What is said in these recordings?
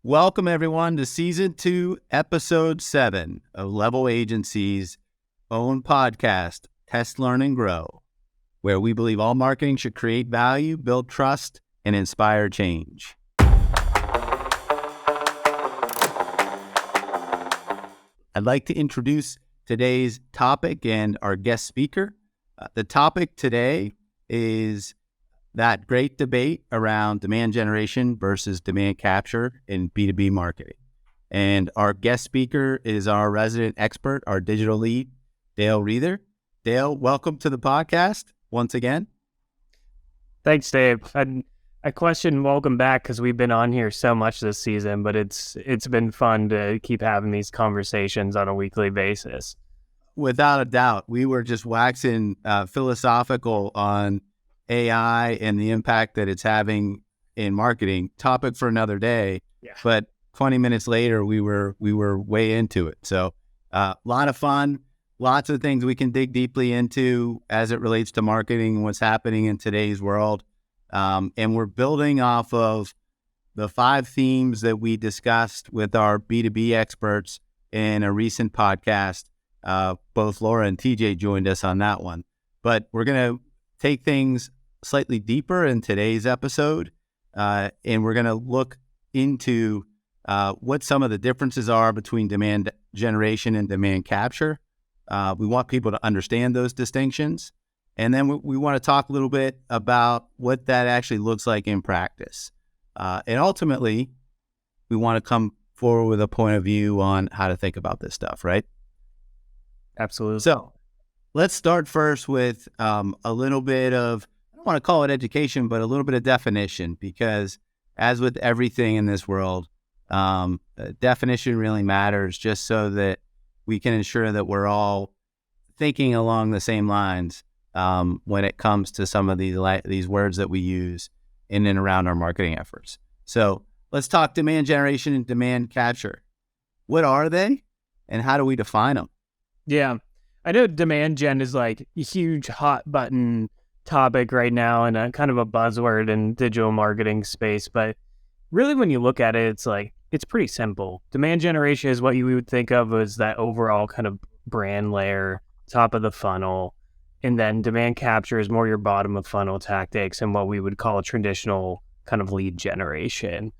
Welcome, everyone, to Season 2, Episode 7 of Level Agency's own podcast, Test, Learn, and Grow, where we believe all marketing should create value, build trust, and inspire change. I'd like to introduce today's topic and our guest speaker. The topic today is that great debate around demand generation versus demand capture in B2B marketing. And our guest speaker is our resident expert, our digital lead, Dale Reether. Dale, welcome to the podcast once again. Thanks, Dave. I question welcome back because we've been on here so much this season, but it's been fun to keep having these conversations on a weekly basis. Without a doubt, we were just waxing philosophical on AI and the impact that it's having in marketing. Topic for another day. Yeah. But 20 minutes later, we were way into it. So a lot of fun, lots of things we can dig deeply into as it relates to marketing and what's happening in today's world. And we're building off of the 5 themes that we discussed with our B2B experts in a recent podcast. Both Laura and TJ joined us on that one. But we're going to take things slightly deeper in today's episode, and we're going to look into what some of the differences are between demand generation and demand capture. We want people to understand those distinctions, and then we want to talk a little bit about what that actually looks like in practice. And ultimately, we want to come forward with a point of view on how to think about this stuff, right? Absolutely. So let's start first with a little bit of, I don't want to call it education, but a little bit of definition, because as with everything in this world, definition really matters just so that we can ensure that we're all thinking along the same lines when it comes to some of these words that we use in and around our marketing efforts. So let's talk demand generation and demand capture. What are they and how do we define them? Yeah, I know demand gen is like a huge hot button topic right now and a kind of a buzzword in digital marketing space. But really, when you look at it, it's pretty simple. Demand generation is what you would think of as that overall kind of brand layer, top of the funnel. And then demand capture is more your bottom of funnel tactics and what we would call a traditional kind of lead generation,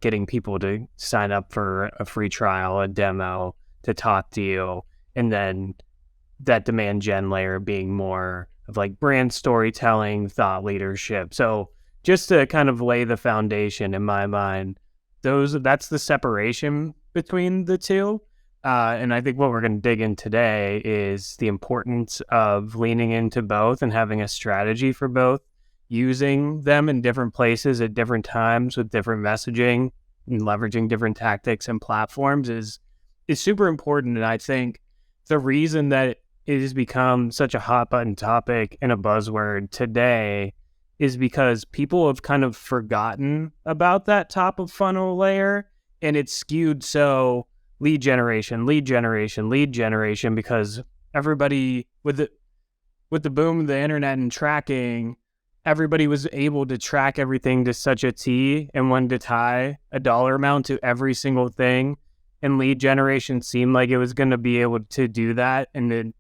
getting people to sign up for a free trial, a demo, to talk to you. And then that demand gen layer being more of like brand storytelling, thought leadership. So just to kind of lay the foundation in my mind, that's the separation between the two. And I think what we're going to dig in today is the importance of leaning into both and having a strategy for both, using them in different places at different times with different messaging and leveraging different tactics and platforms is super important. And I think the reason that it has become such a hot button topic and a buzzword today is because people have kind of forgotten about that top of funnel layer, and it's skewed so lead generation, because everybody with the boom of the internet and tracking, everybody was able to track everything to such a T and wanted to tie a dollar amount to every single thing. And lead generation seemed like it was going to be able to do that in the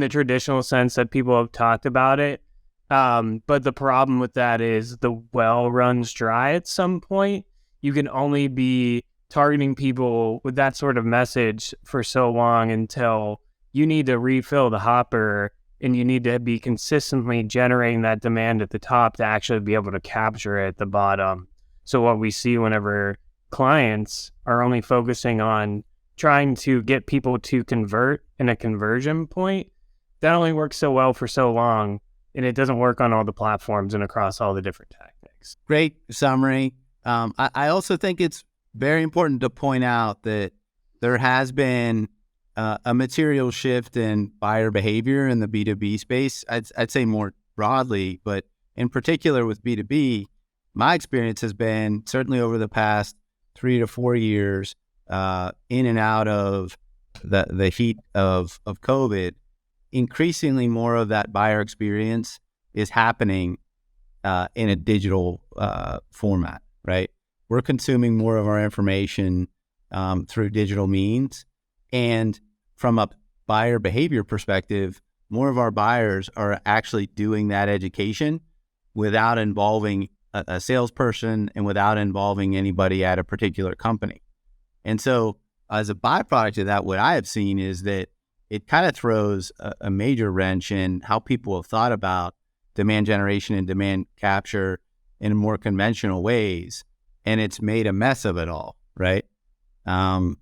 traditional sense that people have talked about it. But the problem with that is the well runs dry at some point. You can only be targeting people with that sort of message for so long until you need to refill the hopper and you need to be consistently generating that demand at the top to actually be able to capture it at the bottom. So what we see whenever clients are only focusing on trying to get people to convert in a conversion point, that only works so well for so long, and it doesn't work on all the platforms and across all the different tactics. Great summary. I also think it's very important to point out that there has been a material shift in buyer behavior in the B2B space. I'd say more broadly, but in particular with B2B, my experience has been certainly over the past 3 to 4 years, in and out of the heat of COVID, increasingly more of that buyer experience is happening in a digital format, right? we're consuming more of our information through digital means. And from a buyer behavior perspective, more of our buyers are actually doing that education without involving a salesperson and without involving anybody at a particular company. And so as a byproduct of that, what I have seen is that it kind of throws a major wrench in how people have thought about demand generation and demand capture in more conventional ways. And it's made a mess of it all, right? And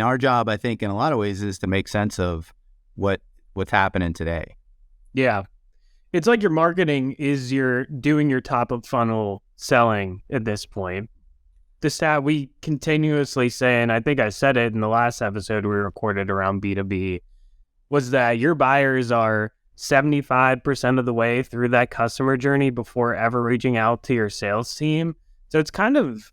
our job, I think, in a lot of ways is to make sense of what's happening today. Yeah. It's like your marketing is doing your top of funnel selling at this point. The stat we continuously say, and I think I said it in the last episode we recorded around B2B, was that your buyers are 75% of the way through that customer journey before ever reaching out to your sales team. So it's kind of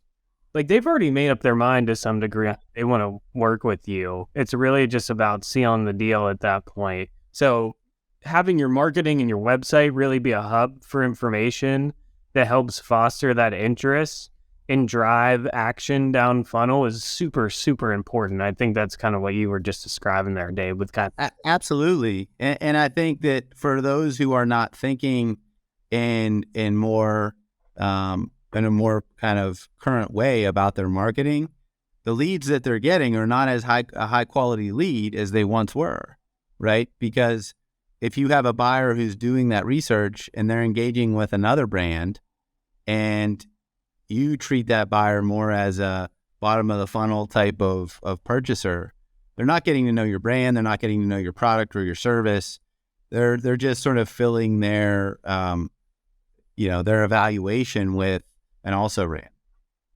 like they've already made up their mind to some degree. They want to work with you. It's really just about sealing the deal at that point. So having your marketing and your website really be a hub for information that helps foster that interest and drive action down funnel is super, super important. I think that's kind of what you were just describing there, Dave, with kind of... Absolutely. And I think that for those who are not thinking in a more kind of current way about their marketing, the leads that they're getting are not as a high quality lead as they once were, right? Because if you have a buyer who's doing that research and they're engaging with another brand and you treat that buyer more as a bottom of the funnel type of purchaser, they're not getting to know your brand. They're not getting to know your product or your service. They're just sort of filling their evaluation with an also ran.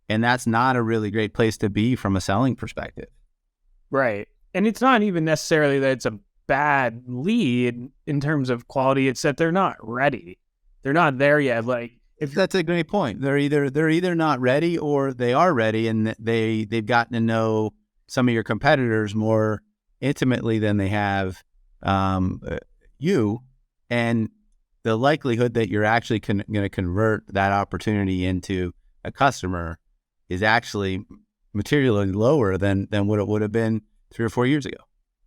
And that's not a really great place to be from a selling perspective. Right. And it's not even necessarily that it's a bad lead in terms of quality. It's that they're not ready. They're not there yet. Like, if that's a great point, they're either not ready or they are ready, and they've gotten to know some of your competitors more intimately than they have you, and the likelihood that you're actually going to convert that opportunity into a customer is actually materially lower than what it would have been 3 or 4 years ago.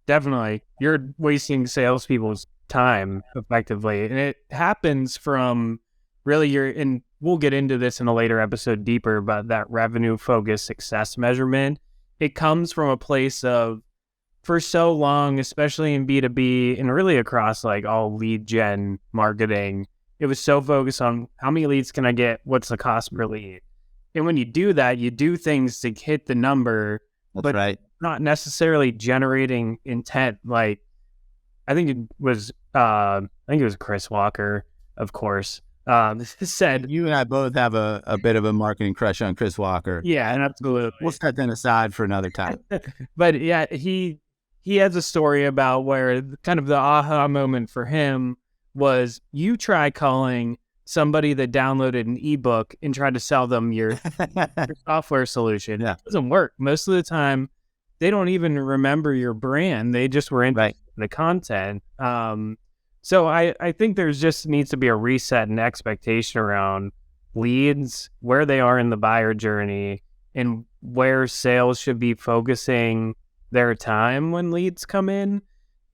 Definitely, you're wasting salespeople's time effectively, and it happens from really and we'll get into this in a later episode deeper about that revenue focused success measurement. It comes from a place of, for so long, especially in B2B and really across like all lead gen marketing, it was so focused on how many leads can I get? What's the cost per lead? And when you do that, you do things to hit the number, but right, not necessarily generating intent. Like I think it was Chris Walker, of course, said, you and I both have a bit of a marketing crush on Chris Walker. Yeah, and absolutely. We'll set that aside for another time. But yeah, he has a story about where kind of the aha moment for him was you try calling somebody that downloaded an ebook and try to sell them your software solution. Yeah. It doesn't work. Most of the time, they don't even remember your brand. They just were into the content. So I think there's just needs to be a reset and expectation around leads, where they are in the buyer journey, and where sales should be focusing their time when leads come in,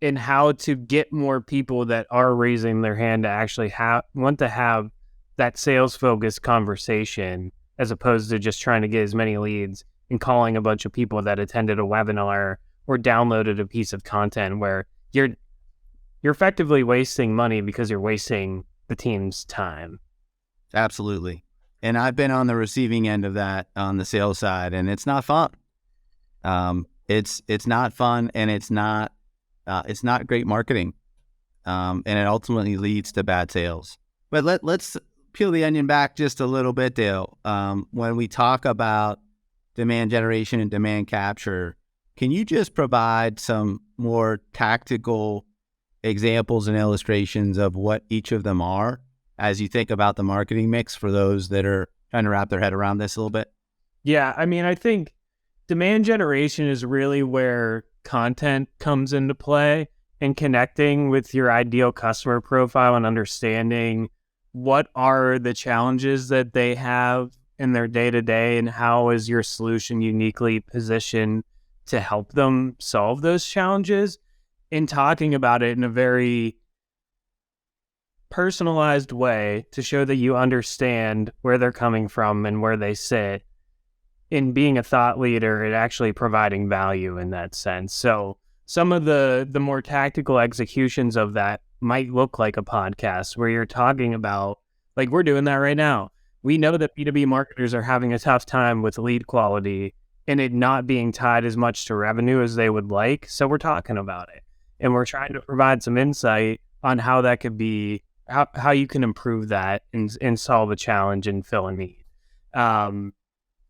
and how to get more people that are raising their hand to actually want to have that sales-focused conversation, as opposed to just trying to get as many leads and calling a bunch of people that attended a webinar or downloaded a piece of content where you're effectively wasting money because you're wasting the team's time. Absolutely. And I've been on the receiving end of that on the sales side, and it's not fun. It's not fun, and it's not great marketing. And it ultimately leads to bad sales. But let's peel the onion back just a little bit, Dale. When we talk about demand generation and demand capture, can you just provide some more tactical examples and illustrations of what each of them are as you think about the marketing mix for those that are trying to wrap their head around this a little bit? Yeah, I mean, I think demand generation is really where content comes into play, and connecting with your ideal customer profile and understanding what are the challenges that they have in their day-to-day, and how is your solution uniquely positioned to help them solve those challenges, and talking about it in a very personalized way to show that you understand where they're coming from and where they sit, in being a thought leader and actually providing value in that sense. So some of the more tactical executions of that might look like a podcast where you're talking about, like we're doing that right now. We know that B2B marketers are having a tough time with lead quality and it not being tied as much to revenue as they would like. So we're talking about it and we're trying to provide some insight on how that could be, how you can improve that and solve a challenge and fill a need.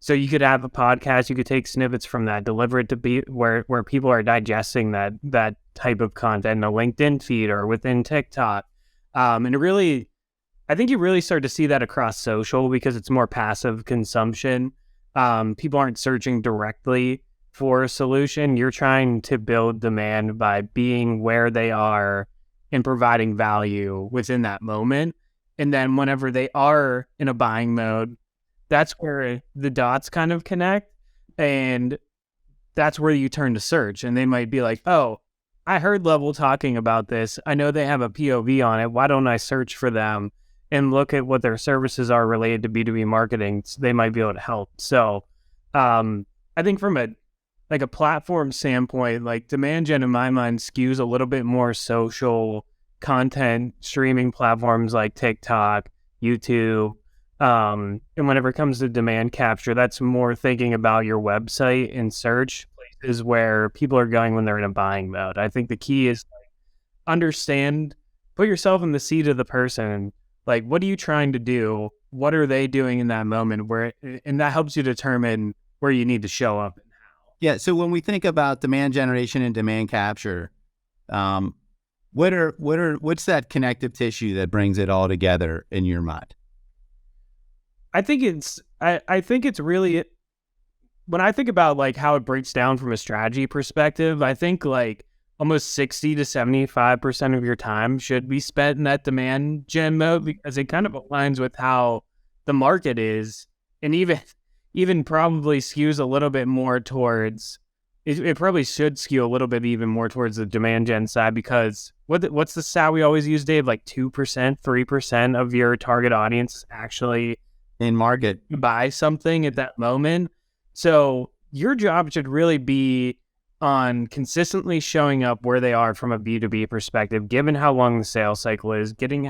So you could have a podcast, you could take snippets from that, deliver it to be where people are digesting that type of content in a LinkedIn feed or within TikTok. And it really, I think you really start to see that across social because it's more passive consumption. People aren't searching directly for a solution. You're trying to build demand by being where they are and providing value within that moment. And then whenever they are in a buying mode, that's where the dots kind of connect, and that's where you turn to search. And they might be like, oh, I heard Level talking about this. I know they have a POV on it. Why don't I search for them and look at what their services are related to B2B marketing? So they might be able to help. So I think from a platform standpoint, like demand gen in my mind skews a little bit more social content streaming platforms like TikTok, YouTube. And whenever it comes to demand capture, that's more thinking about your website and search places where people are going when they're in a buying mode. I think the key is understand, put yourself in the seat of the person. Like, what are you trying to do? What are they doing in that moment? And that helps you determine where you need to show up. Yeah. So when we think about demand generation and demand capture, what's that connective tissue that brings it all together in your mind? I think it's really, when I think about like how it breaks down from a strategy perspective, I think like almost 60 to 75% of your time should be spent in that demand gen mode because it kind of aligns with how the market is, and even probably skews a little bit more towards, it probably should skew a little bit even more towards the demand gen side, because what's the stat we always use, Dave? Like 2%, 3% of your target audience actually in market buy something at that moment. So your job should really be on consistently showing up where they are from a B2B perspective, given how long the sales cycle is, given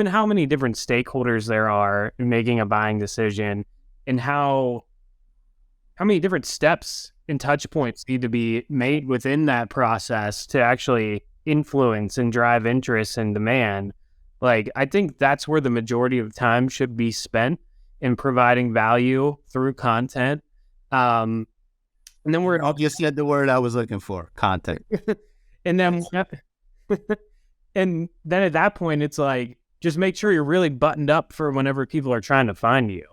how many different stakeholders there are in making a buying decision, and how many different steps and touch points need to be made within that process to actually influence and drive interest and demand. Like, I think that's where the majority of time should be spent in providing value through content. And then you said the word I was looking for, content. and then at that point, it's like, just make sure you're really buttoned up for whenever people are trying to find you.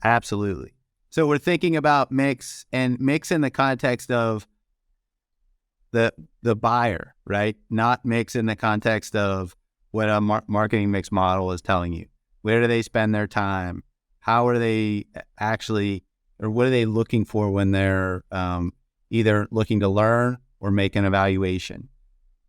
Absolutely. So we're thinking about mix in the context of the buyer, right? Not mix in the context of what a marketing mix model is telling you. Where do they spend their time? How are they actually, or what are they looking for when they're either looking to learn or make an evaluation?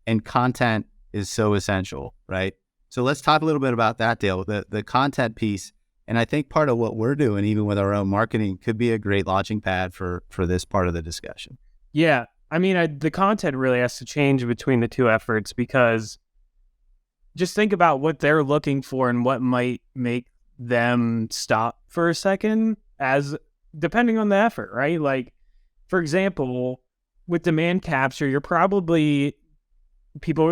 And content is so essential, right? So let's talk a little bit about that, Dale, the content piece. And I think part of what we're doing, even with our own marketing, could be a great launching pad for this part of the discussion. Yeah. I mean, the content really has to change between the two efforts, because just think about what they're looking for and what might make them stop for a second, as depending on the effort, right? Like, for example, with demand capture, you're probably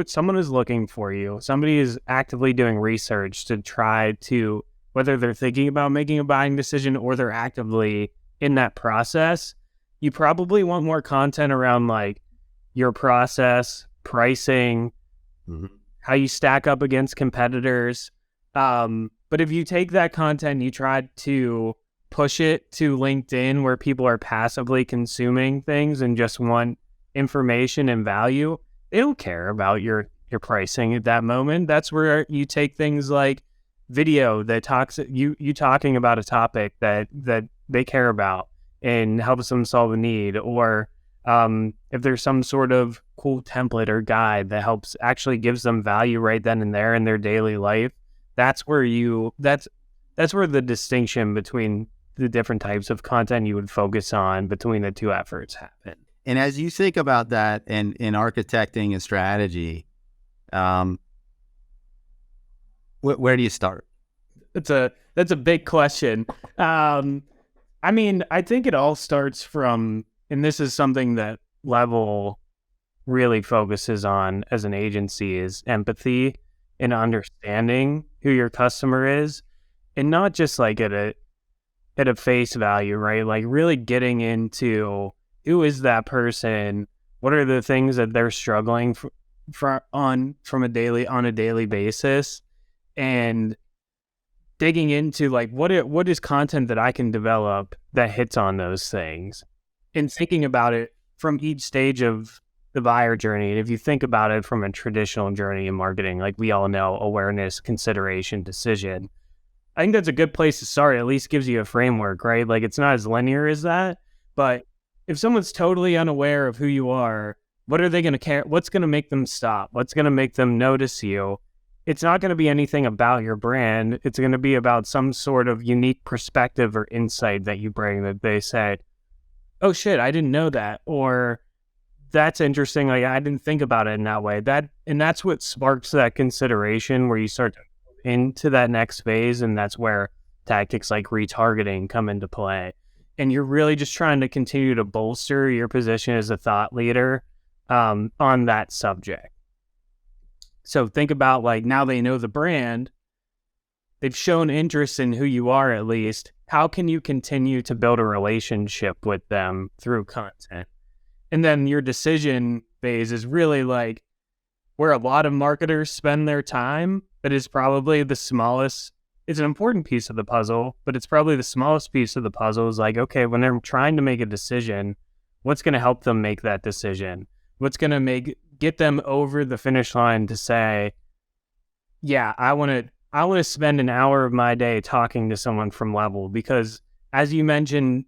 someone is looking for you. Somebody is actively doing research to try to, whether they're thinking about making a buying decision or they're actively in that process. You probably want more content around like your process, pricing, how you stack up against competitors. But if you take that content and you try to push it to LinkedIn, where people are passively consuming things and just want information and value, they don't care about your pricing at that moment. That's where you take things like video that talks you talking about a topic that they care about and helps them solve a need, or if there's some sort of cool template or guide that helps actually gives them value right then and there in their daily life, that's where the distinction between the different types of content you would focus on between the two efforts happen. And as you think about that and in architecting a strategy, where do you start? That's a big question. I mean, I think it all starts from, and this is something that Level really focuses on as an agency, is empathy and understanding who your customer is, and not just like at a face value, right? Like really getting into who is that person, what are the things that they're struggling on a daily basis, and digging into like what is content that I can develop that hits on those things, and thinking about it from each stage of the buyer journey. And if you think about it from a traditional journey in marketing, like we all know, awareness, consideration, decision, I think that's a good place to start. It at least gives you a framework, right? Like it's not as linear as that, but if someone's totally unaware of who you are, what are they going to care? What's going to make them stop? What's going to make them notice you? It's not going to be anything about your brand. It's going to be about some sort of unique perspective or insight that you bring, that they say, oh shit, I didn't know that. Or that's interesting. Like I didn't think about it in that way. And that's what sparks that consideration where you start to move into that next phase. And that's where tactics like retargeting come into play. And you're really just trying to continue to bolster your position as a thought leader on that subject. So think about like, now they know the brand, they've shown interest in who you are at least. How can you continue to build a relationship with them through content? And then your decision phase is really like where a lot of marketers spend their time, but is probably the smallest. It's an important piece of the puzzle, but it's probably the smallest piece of the puzzle. Is like, okay, when they're trying to make a decision, what's going to help them make that decision? What's going to get them over the finish line to say, yeah, I want to spend an hour of my day talking to someone from Level? Because as you mentioned,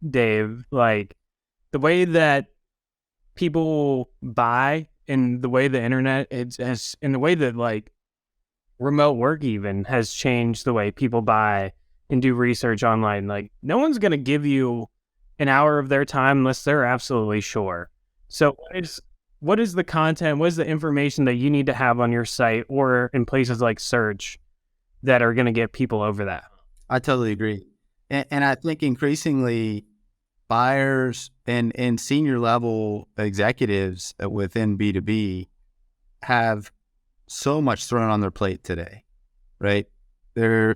Dave, like the way that people buy and the way the internet has, and the way that like remote work even has changed the way people buy and do research online. Like no one's going to give you an hour of their time unless they're absolutely sure. So what is the content? What is the information that you need to have on your site or in places like search that are going to get people over that? I totally agree. And I think increasingly buyers and senior level executives within B2B have so much thrown on their plate today, right? They're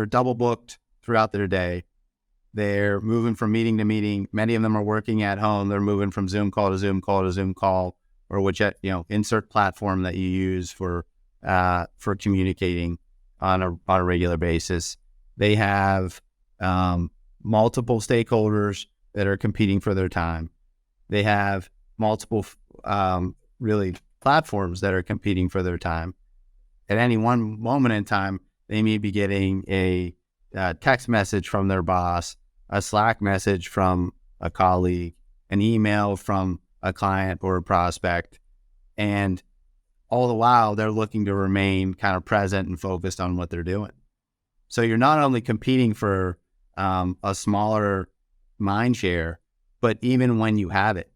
double booked throughout their day. They're moving from meeting to meeting. Many of them are working at home. They're moving from Zoom call to Zoom call to Zoom call, or which, insert platform that you use for communicating on a regular basis. They have multiple stakeholders that are competing for their time. They have multiple really platforms that are competing for their time. At any one moment in time, they may be getting a text message from their boss, a Slack message from a colleague, an email from a client or a prospect. And all the while, they're looking to remain kind of present and focused on what they're doing. So you're not only competing for a smaller mind share, but even when you have it,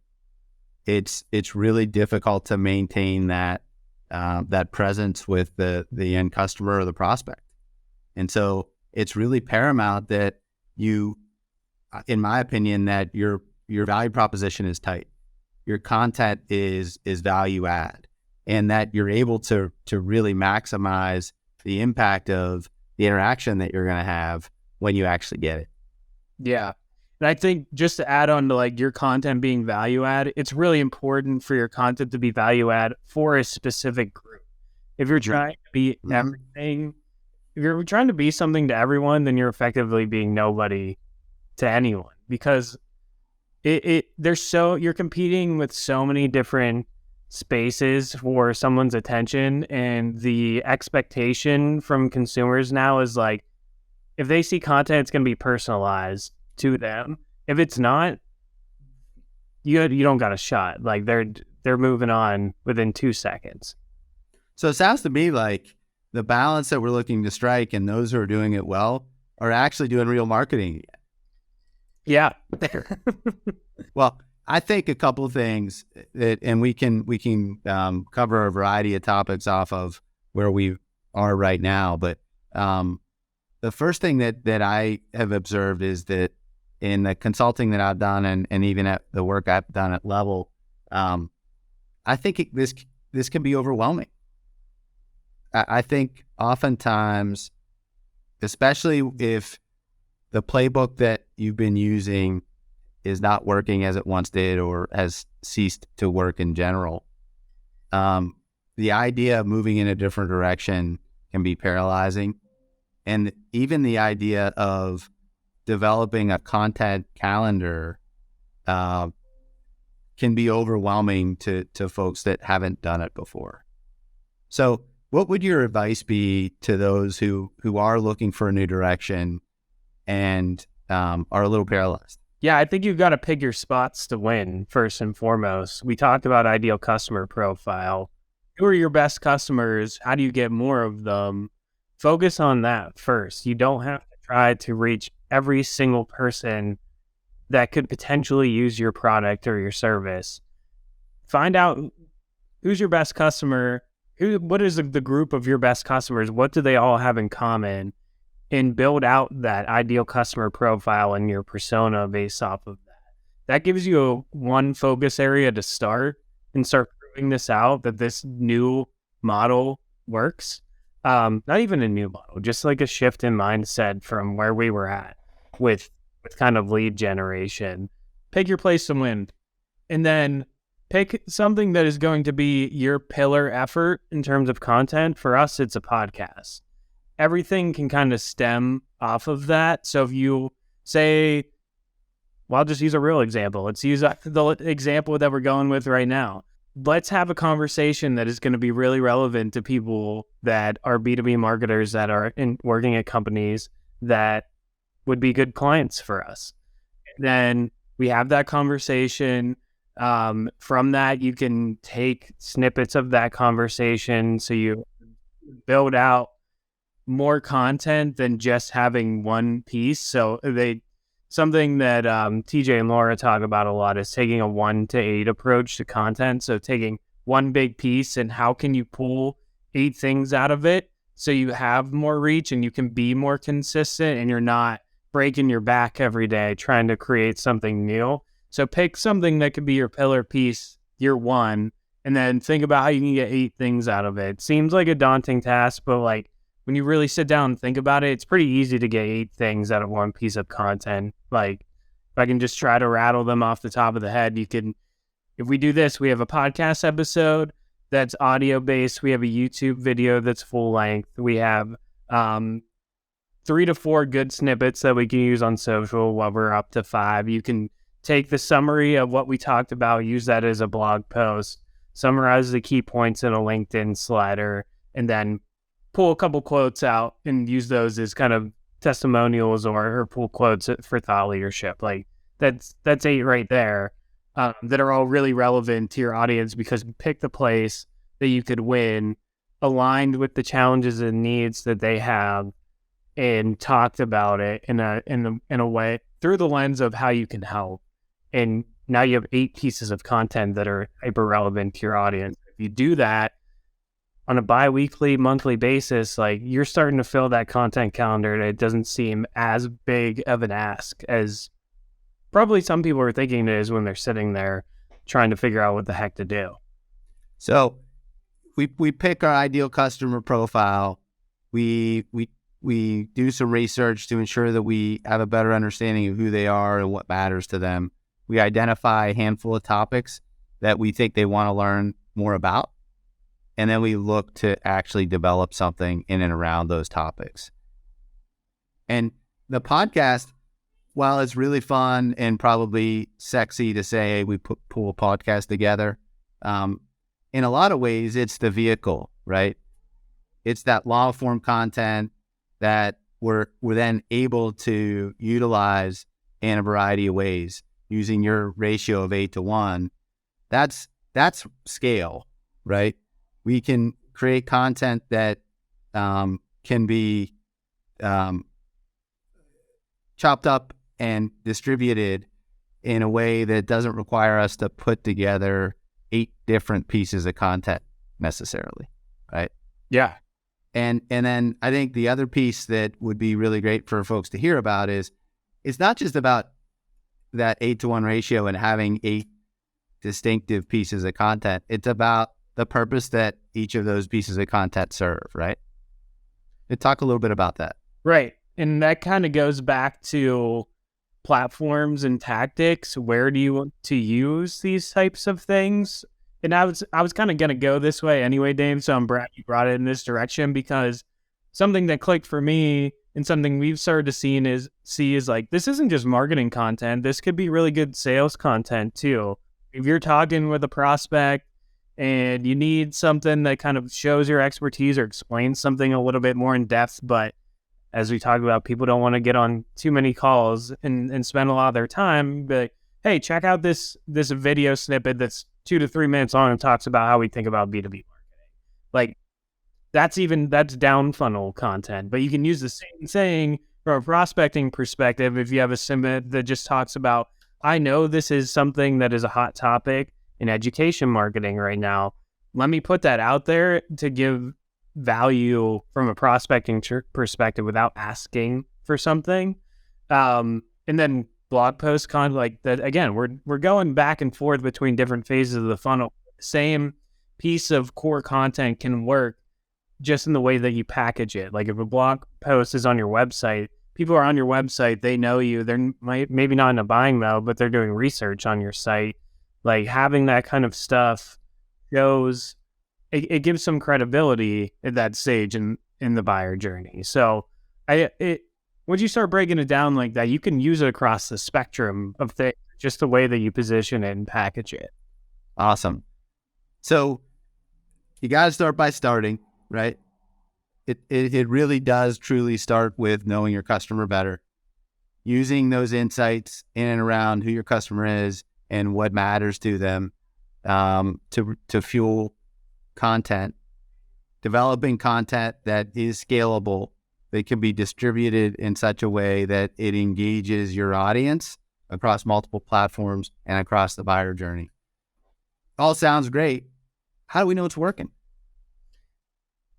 it's really difficult to maintain that presence with the end customer or the prospect. And so it's really paramount that you, in my opinion, that your value proposition is tight, your content is value add, and that you're able to really maximize the impact of the interaction that you're going to have when you actually get it. Yeah. And I think just to add on to like your content being value add, it's really important for your content to be value add for a specific group. If you're trying to be everything, if you're trying to be something to everyone, then you're effectively being nobody to anyone, because you're competing with so many different spaces for someone's attention, and the expectation from consumers now is like, if they see content, it's going to be personalized to them. If it's not, you don't got a shot. Like they're moving on within 2 seconds. So it sounds to me like the balance that we're looking to strike and those who are doing it well are actually doing real marketing. Yeah. Well, I think a couple of things that, and we can cover a variety of topics off of where we are right now. But the first thing that I have observed is that in the consulting that I've done and even at the work I've done at Level, I think this can be overwhelming. I think oftentimes, especially if the playbook that you've been using is not working as it once did or has ceased to work in general, the idea of moving in a different direction can be paralyzing. And even the idea of developing a content calendar can be overwhelming to folks that haven't done it before. So what would your advice be to those who are looking for a new direction and are a little paralyzed? Yeah, I think you've got to pick your spots to win first and foremost. We talked about ideal customer profile. Who are your best customers? How do you get more of them? Focus on that first. You don't have to try to reach every single person that could potentially use your product or your service. Find out who's your best customer. What is the group of your best customers? What do they all have in common? And build out that ideal customer profile and your persona based off of that. That gives you one focus area to start and start proving this out, that this new model works. Not even a new model, just like a shift in mindset from where we were at with kind of lead generation. Pick your place to win. And then pick something that is going to be your pillar effort in terms of content. For us, it's a podcast. Everything can kind of stem off of that. So if you say, well, I'll just use a real example. Let's use the example that we're going with right now. Let's have a conversation that is going to be really relevant to people that are B2B marketers that are working at companies that would be good clients for us. Then we have that conversation. From that, you can take snippets of that conversation. So you build out more content than just having one piece. So something that TJ and Laura talk about a lot is taking a 1 to 8 approach to content. So taking one big piece and how can you pull 8 things out of it so you have more reach and you can be more consistent and you're not breaking your back every day trying to create something new. So pick something that could be your pillar piece, year 1, and then think about how you can get 8 things out of it. Seems like a daunting task, but like when you really sit down and think about it, it's pretty easy to get 8 things out of one piece of content. Like if I can just try to rattle them off the top of the head, if we do this, we have a podcast episode that's audio based. We have a YouTube video that's full length. We have 3 to 4 good snippets that we can use on social while we're up to 5. You can take the summary of what we talked about, use that as a blog post, summarize the key points in a LinkedIn slider, and then pull a couple quotes out and use those as kind of testimonials or pull quotes for thought leadership. Like that's 8 right there that are all really relevant to your audience because you pick the place that you could win, aligned with the challenges and needs that they have, and talked about it in a way through the lens of how you can help. And now you have 8 pieces of content that are hyper relevant to your audience. If you do that on a bi-weekly, monthly basis, like you're starting to fill that content calendar, and it doesn't seem as big of an ask as probably some people are thinking it is when they're sitting there trying to figure out what the heck to do. So we pick our ideal customer profile. We do some research to ensure that we have a better understanding of who they are and what matters to them. We identify a handful of topics that we think they want to learn more about. And then we look to actually develop something in and around those topics. And the podcast, while it's really fun and probably sexy to say, hey, we pull a podcast together, in a lot of ways, it's the vehicle, right? It's that long form content that we're then able to utilize in a variety of ways using your ratio of 8-to-1. That's scale, right? We can create content that can be chopped up and distributed in a way that doesn't require us to put together 8 different pieces of content necessarily, right? Yeah. And then I think the other piece that would be really great for folks to hear about is it's not just about that 8-to-1 ratio and having 8 distinctive pieces of content. It's about the purpose that each of those pieces of content serve, right? Talk a little bit about that. Right. And that kind of goes back to platforms and tactics. Where do you want to use these types of things? And I was kind of going to go this way anyway, Dave. So I'm glad you brought it in this direction, because something that clicked for me and something we've started to see is like, this isn't just marketing content. This could be really good sales content too. If you're talking with a prospect and you need something that kind of shows your expertise or explains something a little bit more in depth, but as we talked about, people don't want to get on too many calls and spend a lot of their time, but hey, check out this video snippet that's 2 to 3 minutes long and talks about how we think about B2B marketing. Like, that's down funnel content, but you can use the same thing from a prospecting perspective. If you have a snippet that just talks about, I know this is something that is a hot topic in education marketing right now. Let me put that out there to give value from a prospecting perspective without asking for something. And then blog post content like that. Again, we're going back and forth between different phases of the funnel. Same piece of core content can work just in the way that you package it. Like if a blog post is on your website, people are on your website, they know you, they're maybe not in a buying mode, but they're doing research on your site. Like having that kind of stuff shows, it gives some credibility at that stage in the buyer journey. So once you start breaking it down like that, you can use it across the spectrum of things, just the way that you position it and package it. Awesome. So you got to start by starting, right? It really does truly start with knowing your customer better, using those insights in and around who your customer is and what matters to them to fuel content, developing content that is scalable, that can be distributed in such a way that it engages your audience across multiple platforms and across the buyer journey. All sounds great. How do we know it's working?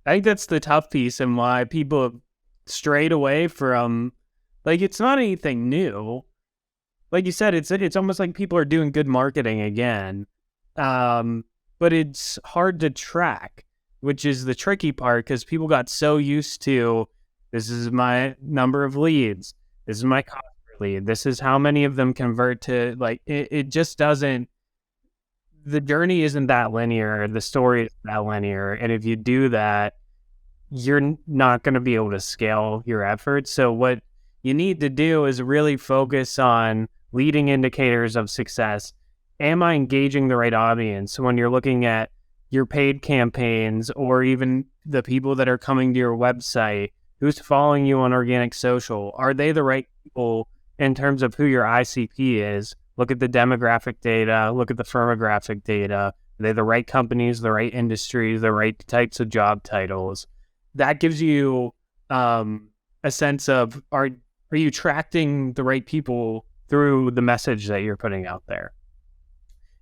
I think that's the tough piece and why people have strayed away from, like, it's not anything new. Like you said, it's almost like people are doing good marketing again. But it's hard to track, which is the tricky part, because people got so used to, this is my number of leads, this is my cost per lead, this is how many of them convert to, like, it just doesn't, the journey isn't that linear, the story isn't that linear, and if you do that, you're not going to be able to scale your efforts. So what you need to do is really focus on leading indicators of success. Am I engaging the right audience? When you're looking at your paid campaigns or even the people that are coming to your website, who's following you on organic social, are they the right people in terms of who your ICP is? Look at the demographic data, look at the firmographic data. Are they the right companies, the right industries, the right types of job titles? That gives you a sense of, are you attracting the right people through the message that you're putting out there?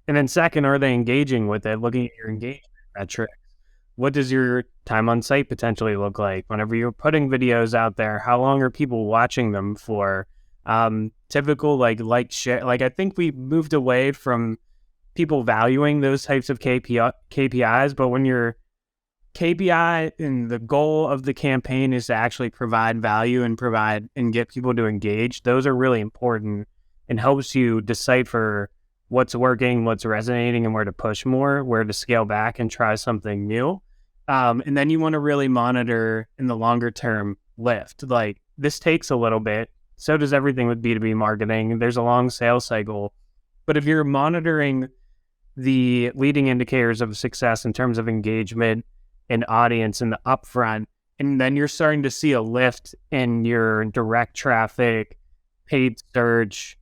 And then second, are they engaging with it? Looking at your engagement metrics. What does your time on site potentially look like? Whenever you're putting videos out there, how long are people watching them for? Typical like share. Like, I think we moved away from people valuing those types of KPIs, but when your KPI and the goal of the campaign is to actually provide value and get people to engage, those are really important and helps you decipher what's working, what's resonating, and where to push more, where to scale back and try something new. And then you want to really monitor in the longer term lift. Like, this takes a little bit. So does everything with B2B marketing. There's a long sales cycle. But if you're monitoring the leading indicators of success in terms of engagement and audience in the upfront. And then you're starting to see a lift in your direct traffic, paid search,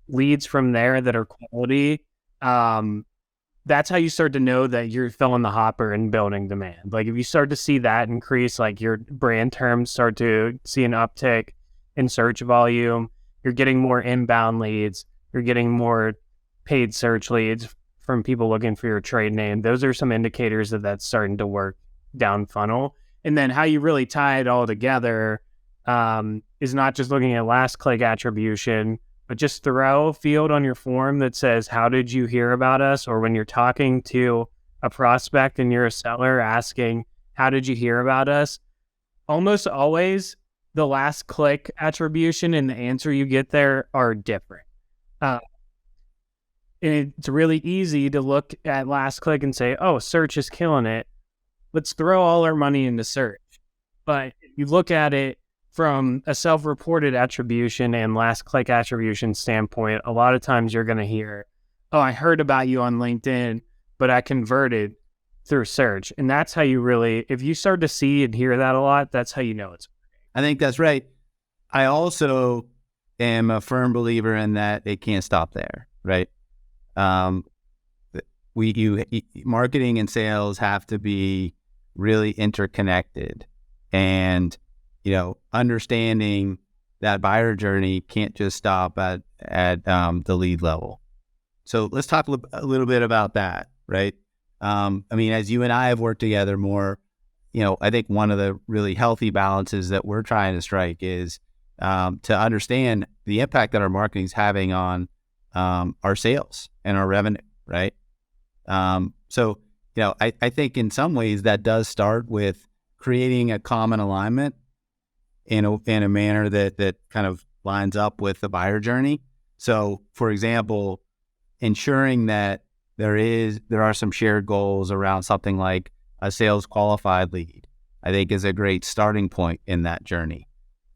leads from there that are quality. That's how you start to know that you're filling the hopper and building demand. Like if you start to see that increase, like your brand terms start to see an uptick in search volume, you're getting more inbound leads, you're getting more paid search leads from people looking for your trade name. Those are some indicators that that's starting to work down funnel. And then how you really tie it all together is not just looking at last click attribution, but just throw a field on your form that says, how did you hear about us? Or when you're talking to a prospect and you're a seller asking, how did you hear about us? Almost always the last click attribution and the answer you get there are different. And it's really easy to look at last click and say, oh, search is killing it. Let's throw all our money into search. But you look at it from a self-reported attribution and last click attribution standpoint, a lot of times you're going to hear, oh, I heard about you on LinkedIn, but I converted through search. And that's how you really, if you start to see and hear that a lot, that's how you know it's working. I think that's right. I also am a firm believer in that it can't stop there, right? Marketing and sales have to be really interconnected, and understanding that buyer journey can't just stop at the lead level. So let's talk a little bit about that, right? As you and I have worked together more, I think one of the really healthy balances that we're trying to strike is to understand the impact that our marketing is having on our sales and our revenue, right? I think in some ways that does start with creating a common alignment in a manner that kind of lines up with the buyer journey. So, for example, ensuring that there are some shared goals around something like a sales qualified lead, I think is a great starting point in that journey.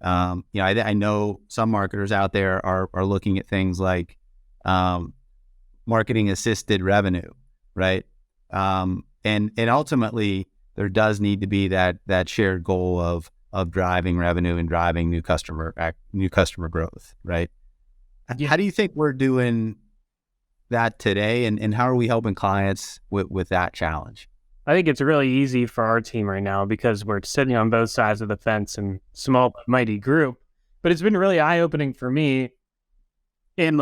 I know some marketers out there are looking at things like marketing assisted revenue, right? And ultimately there does need to be that shared goal of driving revenue and driving new customer growth, right? Yeah. How do you think we're doing that today, and how are we helping clients with that challenge? I think it's really easy for our team right now because we're sitting on both sides of the fence in small but mighty group. But it's been really eye-opening for me, and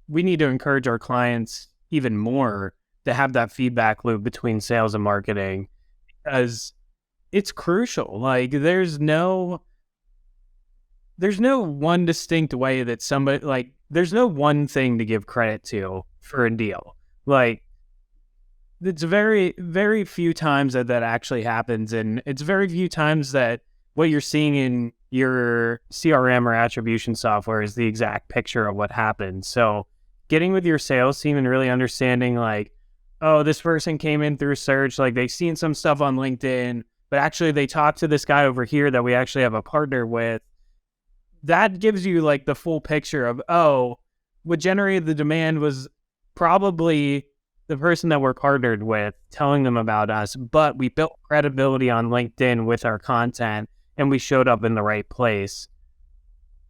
we need to encourage our clients even more to have that feedback loop between sales and marketing, because it's crucial. There's no one distinct way that somebody, there's no one thing to give credit to for a deal. It's very, very few times that actually happens. And it's very few times that what you're seeing in your CRM or attribution software is the exact picture of what happened. So getting with your sales team and really understanding oh, this person came in through search, they've seen some stuff on LinkedIn, but actually they talked to this guy over here that we actually have a partner with. That gives you the full picture of, oh, what generated the demand was probably the person that we're partnered with telling them about us, but we built credibility on LinkedIn with our content and we showed up in the right place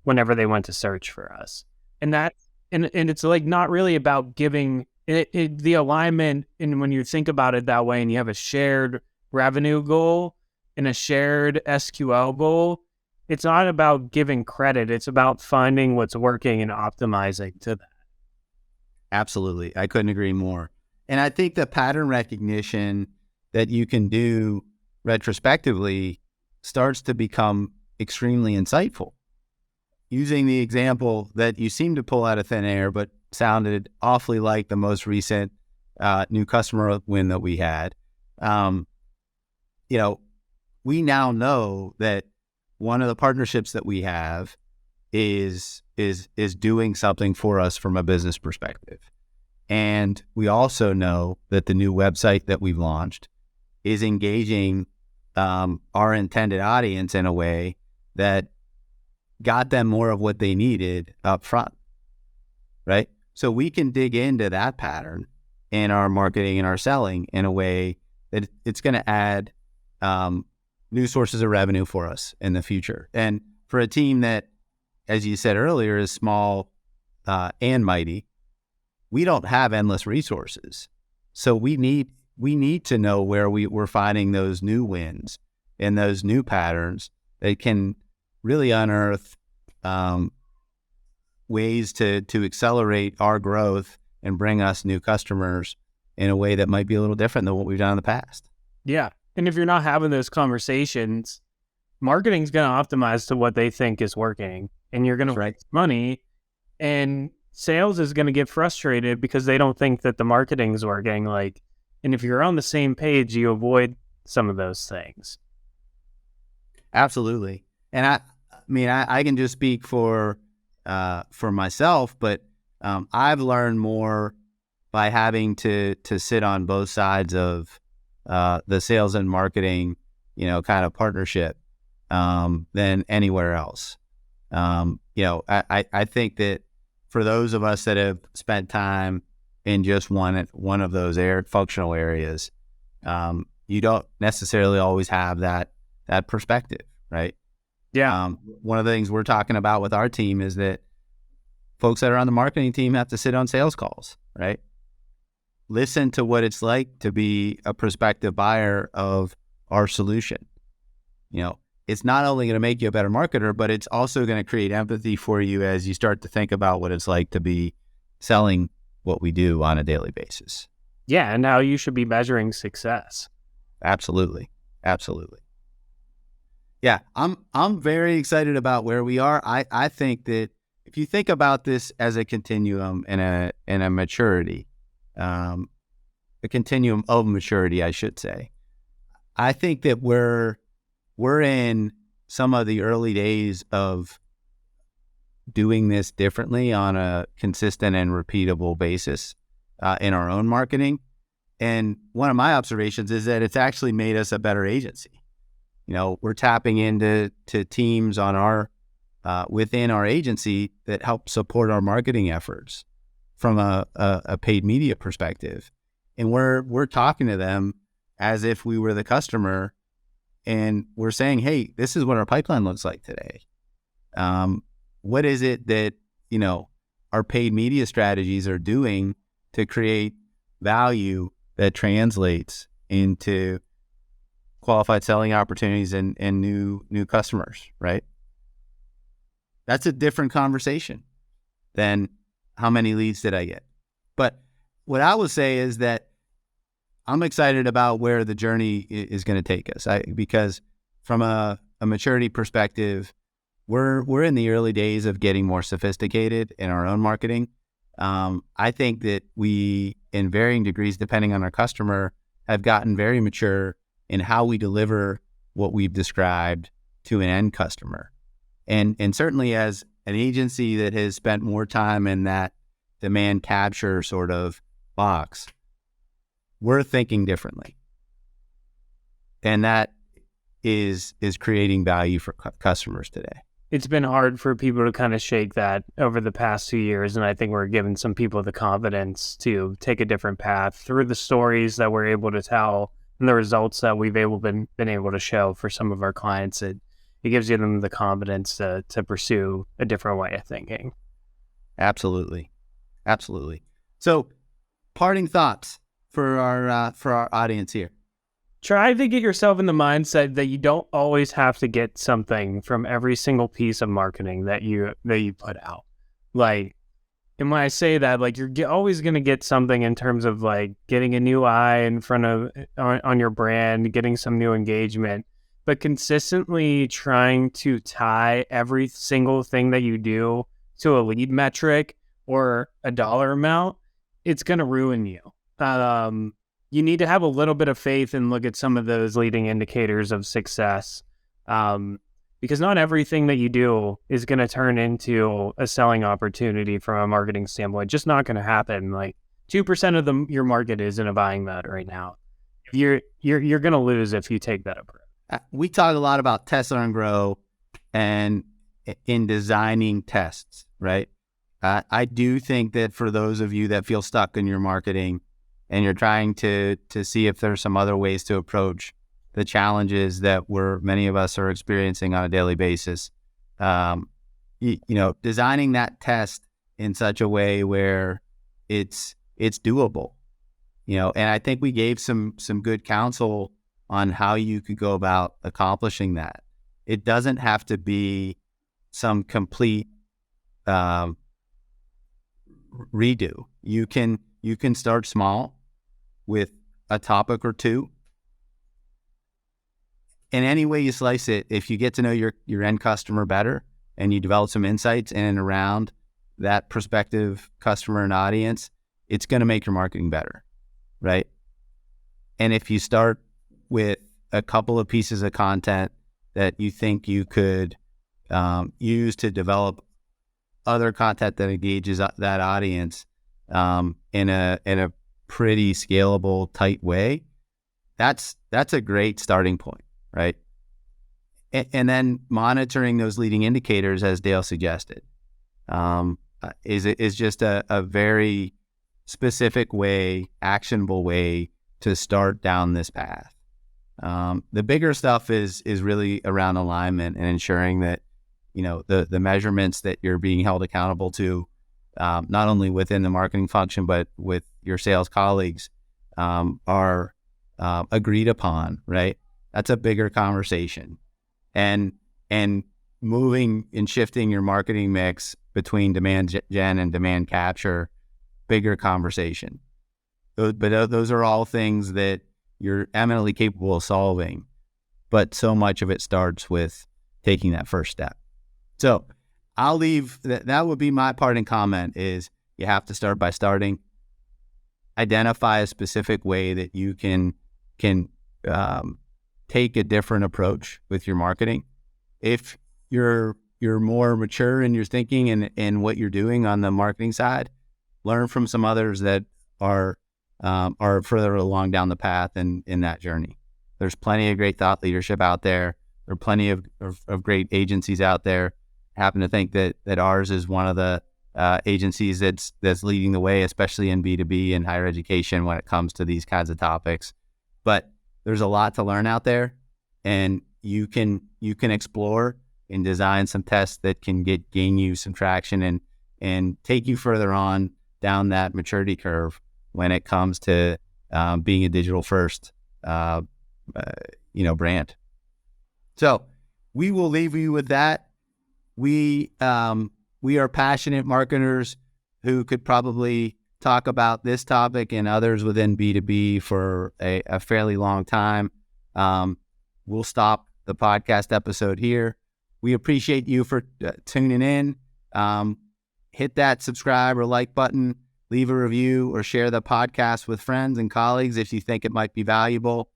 whenever they went to search for us. And it's not really about giving the alignment. And when you think about it that way and you have a shared revenue goal and a shared SQL goal, it's not about giving credit. It's about finding what's working and optimizing to that. Absolutely. I couldn't agree more. And I think the pattern recognition that you can do retrospectively starts to become extremely insightful. Using the example that you seem to pull out of thin air, but sounded awfully like the most recent new customer win that we had. We now know that one of the partnerships that we have is doing something for us from a business perspective. And we also know that the new website that we've launched is engaging our intended audience in a way that got them more of what they needed up front, right? So we can dig into that pattern in our marketing and our selling in a way that it's going to add new sources of revenue for us in the future. And for a team that, as you said earlier, is small and mighty, we don't have endless resources. So we need to know where we're finding those new wins and those new patterns that can really unearth ways to accelerate our growth and bring us new customers in a way that might be a little different than what we've done in the past. Yeah. And if you're not having those conversations, marketing's going to optimize to what they think is working, and you're going to raise money, and sales is going to get frustrated because they don't think that the marketing's working. Like, and if you're on the same page, you avoid some of those things. Absolutely. And I can just speak for myself, but I've learned more by having to sit on both sides of the sales and marketing, kind of partnership than anywhere else. I think that for those of us that have spent time in just one of those functional areas, you don't necessarily always have that perspective, right? Yeah. One of the things we're talking about with our team is that folks that are on the marketing team have to sit on sales calls, right? Listen to what it's like to be a prospective buyer of our solution. It's not only going to make you a better marketer, but it's also going to create empathy for you as you start to think about what it's like to be selling what we do on a daily basis. Yeah, and how you should be measuring success. Absolutely. Yeah, I'm very excited about where we are. I think that if you think about this as a continuum and a maturity, a continuum of maturity, I should say, I think that we're in some of the early days of doing this differently on a consistent and repeatable basis in our own marketing. And one of my observations is that it's actually made us a better agency. We're tapping into teams on our within our agency that help support our marketing efforts from a paid media perspective, and we're talking to them as if we were the customer, and we're saying, "Hey, this is what our pipeline looks like today. What is it that our paid media strategies are doing to create value that translates into qualified selling opportunities and new customers," right? That's a different conversation than how many leads did I get. But what I would say is that I'm excited about where the journey is going to take us. Because from a maturity perspective, we're in the early days of getting more sophisticated in our own marketing. I think that we, in varying degrees, depending on our customer, have gotten very mature in how we deliver what we've described to an end customer. And certainly as an agency that has spent more time in that demand capture sort of box, we're thinking differently. And that is creating value for customers today. It's been hard for people to kind of shake that over the past 2 years, and I think we're giving some people the confidence to take a different path through the stories that we're able to tell and the results that we've been able to show for some of our clients. It gives them the confidence to pursue a different way of thinking. Absolutely. So, parting thoughts for our audience here. Try to get yourself in the mindset that you don't always have to get something from every single piece of marketing that you put out. Like, and when I say that, like, you're always going to get something in terms of like getting a new eye in front of on your brand, getting some new engagement, but consistently trying to tie every single thing that you do to a lead metric or a dollar amount, it's going to ruin you. You need to have a little bit of faith and look at some of those leading indicators of success, because not everything that you do is going to turn into a selling opportunity from a marketing standpoint. Just not going to happen. Like 2% of your market is in a buying mode right now. You're going to lose if you take that approach. We talk a lot about test, learn, grow, and in designing tests, right? I do think that for those of you that feel stuck in your marketing, and you're trying to see if there's some other ways to approach the challenges that many of us are experiencing on a daily basis. Designing that test in such a way where it's doable, and I think we gave some good counsel on how you could go about accomplishing that. It doesn't have to be some complete redo. You can start small with a topic or two. In any way you slice it, if you get to know your end customer better and you develop some insights in and around that prospective customer and audience, it's going to make your marketing better, right? And if you start with a couple of pieces of content that you think you could use to develop other content that engages that audience in a pretty scalable, tight way, that's a great starting point, right? And then monitoring those leading indicators, as Dale suggested, is just a very specific way, actionable way to start down this path. The bigger stuff is really around alignment and ensuring that the measurements that you're being held accountable to, not only within the marketing function but with your sales colleagues, are agreed upon, right? That's a bigger conversation. And moving and shifting your marketing mix between demand gen and demand capture, bigger conversation. But those are all things that you're eminently capable of solving, but so much of it starts with taking that first step. So I'll leave that would be my parting comment is you have to start by starting. Identify a specific way that you can take a different approach with your marketing. If you're more mature in your thinking and what you're doing on the marketing side, learn from some others that are further along down the path in that journey. There's plenty of great thought leadership out there. There are plenty of great agencies out there. I happen to think that ours is one of the agencies that's leading the way, especially in B2B and higher education when it comes to these kinds of topics. But there's a lot to learn out there, and you can explore and design some tests that can gain you some traction and take you further on down that maturity curve when it comes to being a digital first brand. So we will leave you with that. We are passionate marketers who could probably talk about this topic and others within B2B for a fairly long time. We'll stop the podcast episode here. We appreciate you for tuning in. Hit that subscribe or like button, leave a review, or share the podcast with friends and colleagues if you think it might be valuable.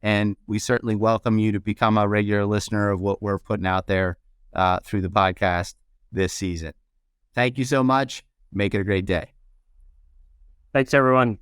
And we certainly welcome you to become a regular listener of what we're putting out there through the podcast this season. Thank you so much. Make it a great day. Thanks, everyone.